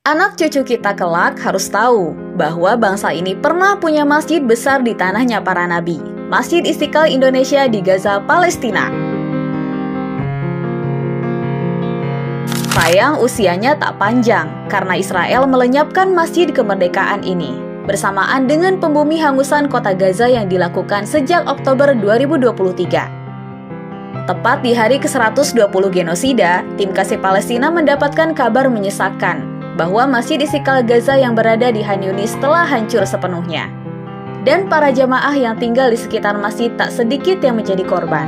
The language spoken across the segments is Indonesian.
Anak cucu kita kelak harus tahu bahwa bangsa ini pernah punya masjid besar di tanahnya para nabi, Masjid Istiqlal Indonesia di Gaza, Palestina. Sayang usianya tak panjang karena Israel melenyapkan Masjid Kemerdekaan ini bersamaan dengan pembumi hangusan kota Gaza yang dilakukan sejak Oktober 2023. Tepat di hari ke-120 genosida, tim kasih Palestina mendapatkan kabar menyesakan bahwa Masjid Istiqlal Gaza yang berada di Khan Yunis telah hancur sepenuhnya. Dan para jamaah yang tinggal di sekitar masjid tak sedikit yang menjadi korban.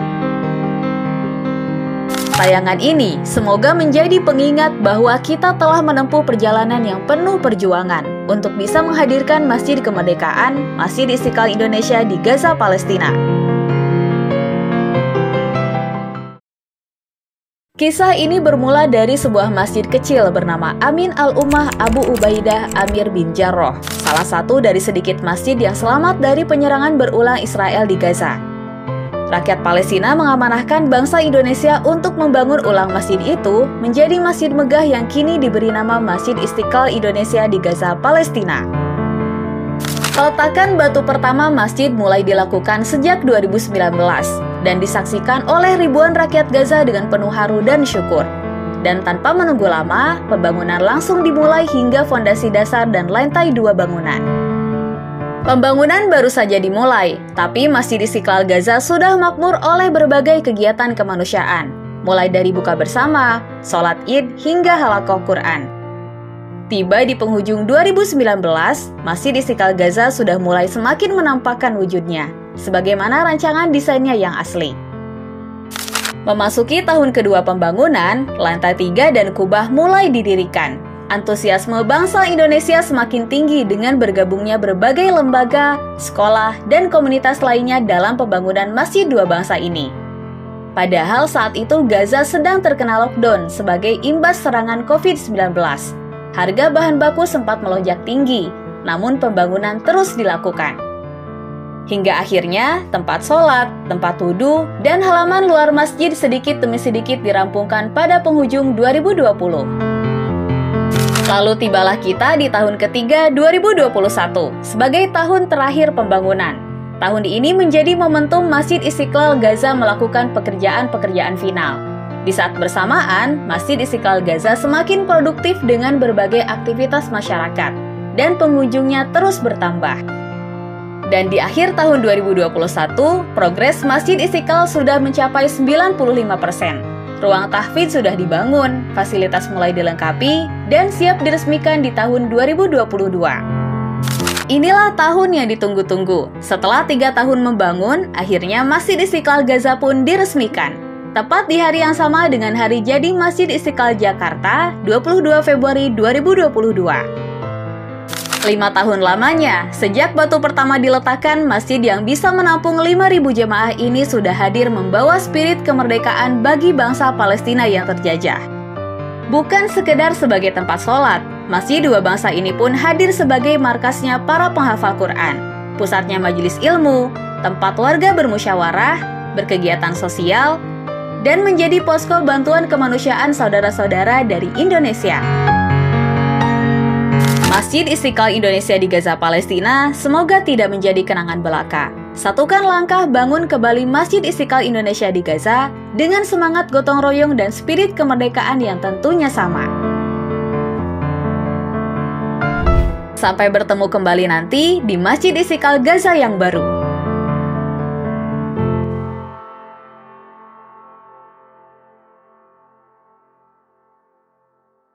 Tayangan ini semoga menjadi pengingat bahwa kita telah menempuh perjalanan yang penuh perjuangan untuk bisa menghadirkan Masjid Kemerdekaan, Masjid Istiqlal Indonesia di Gaza, Palestina. Kisah ini bermula dari sebuah masjid kecil bernama Amin Al-Ummah Abu Ubaidah Amir bin Jarrah, salah satu dari sedikit masjid yang selamat dari penyerangan berulang Israel di Gaza. Rakyat Palestina mengamanahkan bangsa Indonesia untuk membangun ulang masjid itu menjadi masjid megah yang kini diberi nama Masjid Istiqlal Indonesia di Gaza, Palestina. Peletakan batu pertama masjid mulai dilakukan sejak 2019 dan disaksikan oleh ribuan rakyat Gaza dengan penuh haru dan syukur. Dan tanpa menunggu lama, pembangunan langsung dimulai hingga fondasi dasar dan lantai 2 bangunan. Pembangunan baru saja dimulai, tapi Masjid Istiqlal Gaza sudah makmur oleh berbagai kegiatan kemanusiaan, mulai dari buka bersama, sholat Id, hingga halaqah Quran. Tiba di penghujung 2019, Masjid Istiqlal Gaza sudah mulai semakin menampakkan wujudnya, sebagaimana rancangan desainnya yang asli. Memasuki tahun kedua pembangunan, lantai 3 dan kubah mulai didirikan. Antusiasme bangsa Indonesia semakin tinggi dengan bergabungnya berbagai lembaga, sekolah, dan komunitas lainnya dalam pembangunan Masjid Dua Bangsa ini. Padahal saat itu Gaza sedang terkena lockdown sebagai imbas serangan COVID-19. Harga bahan baku sempat melonjak tinggi, namun pembangunan terus dilakukan. Hingga akhirnya, tempat sholat, tempat wudhu, dan halaman luar masjid sedikit demi sedikit dirampungkan pada penghujung 2020. Lalu tibalah kita di tahun ketiga 2021, sebagai tahun terakhir pembangunan. Tahun ini menjadi momentum Masjid Istiqlal Gaza melakukan pekerjaan-pekerjaan final. Di saat bersamaan, Masjid Istiqlal Gaza semakin produktif dengan berbagai aktivitas masyarakat, dan pengunjungnya terus bertambah. Dan di akhir tahun 2021, progres Masjid Istiqlal sudah mencapai 95%. Ruang tahfidz sudah dibangun, fasilitas mulai dilengkapi, dan siap diresmikan di tahun 2022. Inilah tahun yang ditunggu-tunggu. Setelah 3 tahun membangun, akhirnya Masjid Istiqlal Gaza pun diresmikan. Tepat di hari yang sama dengan hari jadi Masjid Istiqlal Jakarta, 22 Februari 2022. 5 tahun lamanya, sejak batu pertama diletakkan, masjid yang bisa menampung 5.000 jemaah ini sudah hadir membawa spirit kemerdekaan bagi bangsa Palestina yang terjajah. Bukan sekedar sebagai tempat sholat, Masjid Dua Bangsa ini pun hadir sebagai markasnya para penghafal Quran, pusatnya majelis ilmu, tempat warga bermusyawarah, berkegiatan sosial, dan menjadi posko bantuan kemanusiaan saudara-saudara dari Indonesia. Masjid Istiqlal Indonesia di Gaza, Palestina semoga tidak menjadi kenangan belaka. Satukan langkah bangun kembali Masjid Istiqlal Indonesia di Gaza dengan semangat gotong royong dan spirit kemerdekaan yang tentunya sama. Sampai bertemu kembali nanti di Masjid Istiqlal Gaza yang baru.